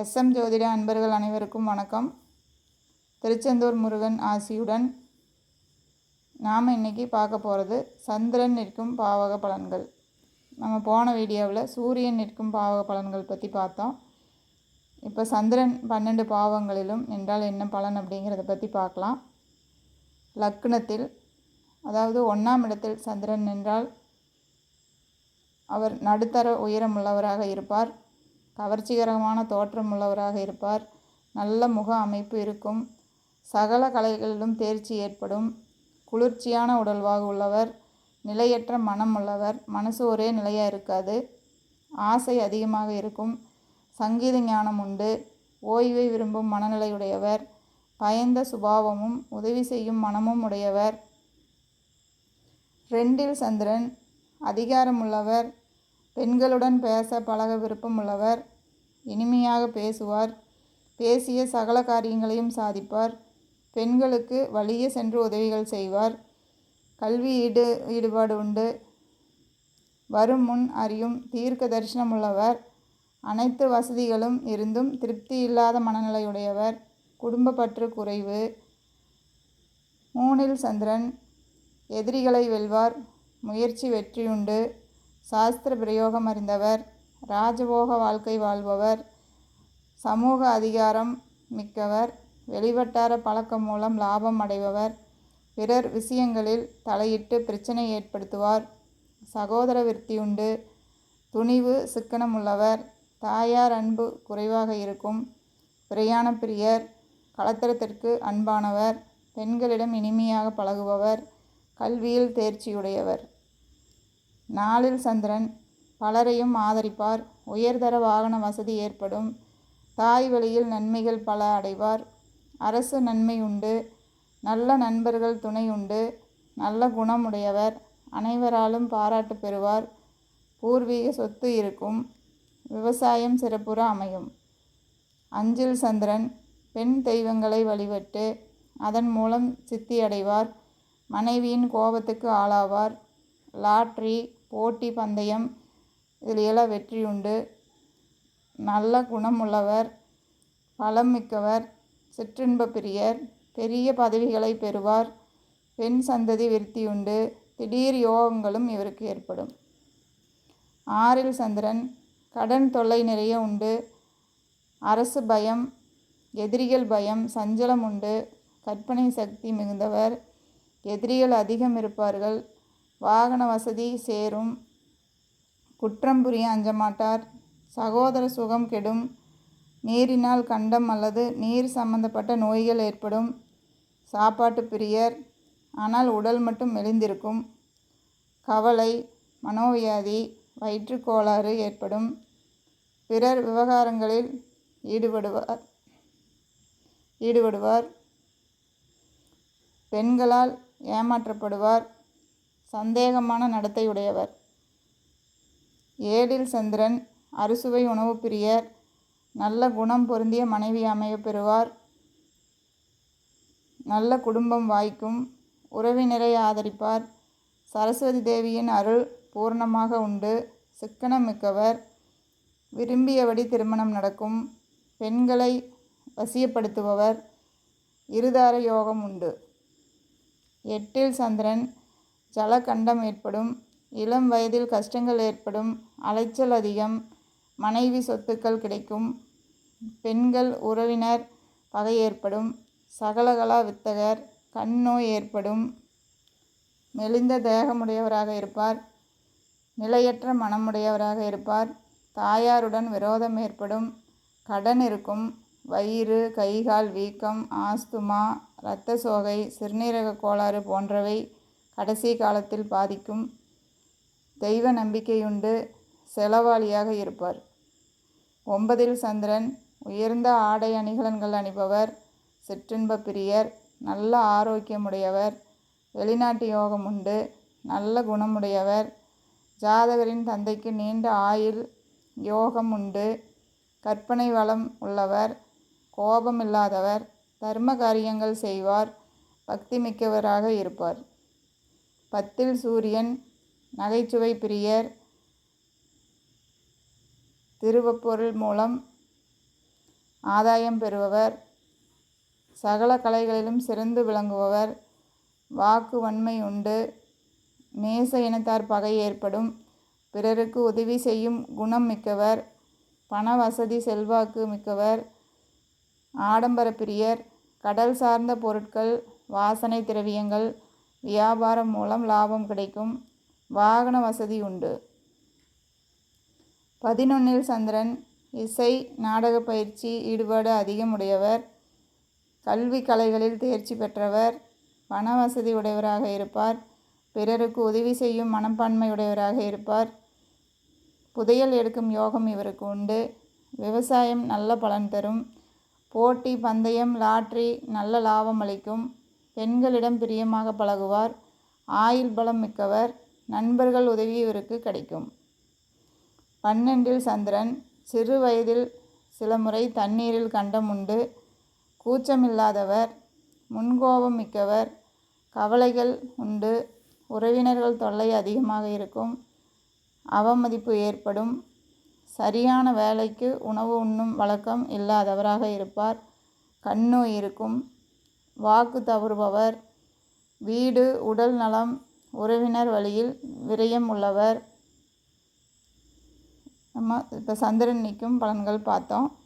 SM ஜோதிட அன்பர்கள் அனைவருக்கும் வணக்கம். திருச்செந்தூர் முருகன் ஆசியுடன் நாம் இன்றைக்கி பார்க்க போகிறது சந்திரன் நிற்கும் பாவக பலன்கள். நம்ம போன வீடியோவில் சூரியன் நிற்கும் பாவக பலன்கள் பற்றி பார்த்தோம். இப்போ சந்திரன் 12 பாவங்களிலும் நின்றால் என்ன பலன் அப்படிங்கிறத பற்றி பார்க்கலாம். லக்னத்தில், அதாவது 1ஆம் இடத்தில் சந்திரன் நின்றால் அவர் நடுத்தர உயரமுள்ளவராக இருப்பார். கவர்ச்சிகரமான தோற்றம் உள்ளவராக இருப்பார். நல்ல முக அமைப்பு இருக்கும். சகல கலைகளிலும் தேர்ச்சி ஏற்படும். குளிர்ச்சியான உடல்வாகு உள்ளவர். நிலையற்ற மனம் உள்ளவர். மனசு ஒரே நிலையாக இருக்காது. ஆசை அதிகமாக இருக்கும். சங்கீத ஞானம் உண்டு. ஓய்வை விரும்பும் மனநிலையுடையவர். பயந்த சுபாவமும் உதவி செய்யும் மனமும் உடையவர். 2இல் சந்திரன் அதிகாரம் உள்ளவர். பெண்களுடன் பேச பழக விருப்பம் உள்ளவர். இனிமையாக பேசுவார். பேசிய சகல காரியங்களையும் சாதிப்பார். பெண்களுக்கு வழியே சென்று உதவிகள் செய்வார். கல்வி ஈடுபாடு உண்டு. வரும் முன் அறியும் தீர்க்க தரிசனம் உள்ளவர். அனைத்து வசதிகளும் இருந்தும் திருப்தி இல்லாத மனநிலையுடையவர். குடும்ப பற்று குறைவு. 3இல் சந்திரன் எதிரிகளை வெல்வார். முயற்சி வெற்றியுண்டு. சாஸ்திர பிரயோகம் அறிந்தவர். ராஜபோக வாழ்க்கை வாழ்பவர். சமூக அதிகாரம் மிக்கவர். வெளிவட்டார பழக்கம் மூலம் லாபம் அடைபவர். பிறர் விஷயங்களில் தலையிட்டு பிரச்சனை ஏற்படுத்துவார். சகோதர விருத்தியுண்டு. துணிவு சிக்கனம் உள்ளவர். தாயார் அன்பு குறைவாக இருக்கும். பிரயாண பிரியர். கலத்திரத்திற்கு அன்பானவர். பெண்களிடம் இனிமையாக பழகுபவர். கல்வியில் தேர்ச்சியுடையவர். 4இல் சந்திரன் பலரையும் ஆதரிப்பார். உயர்தர வாகன வசதி ஏற்படும். தாய் வழியில் நன்மைகள் பல அடைவார். அரசு நன்மை உண்டு. நல்ல நண்பர்கள் துணை உண்டு. நல்ல குணம் உடையவர். அனைவராலும் பாராட்டு பெறுவார். பூர்வீக சொத்து இருக்கும். விவசாயம் சிறப்புற அமையும். 5இல் சந்திரன் பெண் தெய்வங்களை வழிபட்டு அதன் மூலம் சித்தி அடைவார். மனைவியின் கோபத்துக்கு ஆளாவார். லாட்ரி, போட்டி பந்தயம் இதில் எல்லாம் வெற்றியுண்டு. நல்ல குணம் உள்ளவர். பலம் மிக்கவர். சிற்றின்ப பிரியர். பெரிய பதவிகளை பெறுவார். பெண் சந்ததி விருத்தியுண்டு. திடீர் யோகங்களும் இவருக்கு ஏற்படும். 6இல் சந்திரன் கடன் தொல்லை நிறைய உண்டு. அரசு பயம், எதிரிகள் பயம், சஞ்சலம் உண்டு. கற்பனை சக்தி மிகுந்தவர். எதிரிகள் அதிகம் இருப்பார்கள். வாகன வசதி சேரும். குற்றம் புரிய அஞ்சமாட்டார். சகோதர சுகம் கெடும். நீரினால் கண்டம் அல்லது நீர் சம்பந்தப்பட்ட நோய்கள் ஏற்படும். சாப்பாட்டு பிரியர். ஆனால் உடல் மட்டும் மெலிந்திருக்கும். கவலை, மனோவியாதி, வயிற்றுக்கோளாறு ஏற்படும். பிறர் விவகாரங்களில் ஈடுபடுவார். பெண்களால் ஏமாற்றப்படுவார். சந்தேகமான நடத்தையுடையவர். 7இல் சந்திரன் அறுசுவை உணவு பிரியர். நல்ல குணம் பொருந்திய மனைவி அமைய பெறுவார். நல்ல குடும்பம் வாய்க்கும். உறவினரை ஆதரிப்பார். சரஸ்வதி தேவியின் அருள் பூர்ணமாக உண்டு. சிக்கனம் மிக்கவர். விரும்பியபடி திருமணம் நடக்கும். பெண்களை வசியப்படுத்துபவர். இருதார யோகம் உண்டு. 8இல் சந்திரன் ஜலகண்டம் ஏற்படும். இளம் வயதில் கஷ்டங்கள் ஏற்படும். அலைச்சல் அதிகம். மனைவி சொத்துக்கள் கிடைக்கும். பெண்கள் உறவினர் பகை ஏற்படும். சகலகலா வித்தகர். கண் நோய் ஏற்படும். மெலிந்த தேகமுடையவராக இருப்பார். நிலையற்ற மனமுடையவராக இருப்பார். தாயாருடன் விரோதம் ஏற்படும். கடன் இருக்கும். வயிறு, கைகால் வீக்கம், ஆஸ்துமா, இரத்த சோகை, சிறுநீரக கோளாறு போன்றவை கடைசி காலத்தில் பாதிக்கும். தெய்வ நம்பிக்கையுண்டு. செலவாளியாக இருப்பார். 9இல் சந்திரன் உயர்ந்த ஆடை அணிகலன்கள் அணிபவர். சிற்றின்ப பிரியர். நல்ல ஆரோக்கியமுடையவர். வெளிநாட்டு யோகம் உண்டு. நல்ல குணமுடையவர். ஜாதகரின் தந்தைக்கு நீண்ட ஆயுள் யோகம் உண்டு. கற்பனை வளம் உள்ளவர். கோபமில்லாதவர். தர்ம காரியங்கள் செய்வார். பக்தி மிக்கவராக இருப்பார். 10இல் சூரியன் நகைச்சுவை பிரியர். திருவப்பொருள் மூலம் ஆதாயம் பெறுபவர். சகல கலைகளிலும் சிறந்து விளங்குபவர். வாக்கு வன்மை உண்டு. நேச இனத்தார் பகை ஏற்படும். பிறருக்கு உதவி செய்யும் குணம் மிக்கவர். பண வசதி செல்வாக்கு மிக்கவர். ஆடம்பர பிரியர். கடல் சார்ந்த பொருட்கள், வாசனை திரவியங்கள், வியாபாரம் மூலம் லாபம் கிடைக்கும். வாகன வசதி உண்டு. 11 சந்திரன். இசை நாடக பயிற்சி ஈடுபாடு அதிகம் உடையவர். கல்வி கலைகளில் தேர்ச்சி பெற்றவர். பண வசதி உடையவராக இருப்பார். பிறருக்கு உதவி செய்யும் மனப்பான்மை உடையவராக இருப்பார். புதையல் எடுக்கும் யோகம் இவருக்கு உண்டு. விவசாயம் நல்ல பலன் தரும். போட்டி, பந்தயம், லாட்ரி நல்ல லாபம் அளிக்கும். பெண்களிடம் பிரியமாக பழகுவார். ஆயுள் பலம் மிக்கவர். நண்பர்கள் உதவி இவருக்கு கிடைக்கும். 12 சந்திரன். சிறு வயதில் சில முறை தண்ணீரில் கண்டம் உண்டு. கூச்சமில்லாதவர். முன்கோபம் மிக்கவர். கவலைகள் உண்டு. உறவினர்கள் தொல்லை அதிகமாக இருக்கும். அவமதிப்பு ஏற்படும். சரியான வேலைக்கு உணவு உண்ணும் வழக்கம் இல்லாதவராக இருப்பார். கண்ணோய் இருக்கும். வாக்கு தவறுபவர். வீடு, உடல் நலம், உறவினர் வழியில் விரயம் உள்ளவர். நம்ம இப்போ சந்திரன் நிற்கும் பலன்கள் பார்த்தோம்.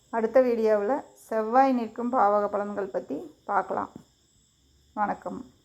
அடுத்த வீடியோவில் செவ்வாய் நிற்கும் பாவக பலன்கள் பற்றி பார்க்கலாம். வணக்கம்.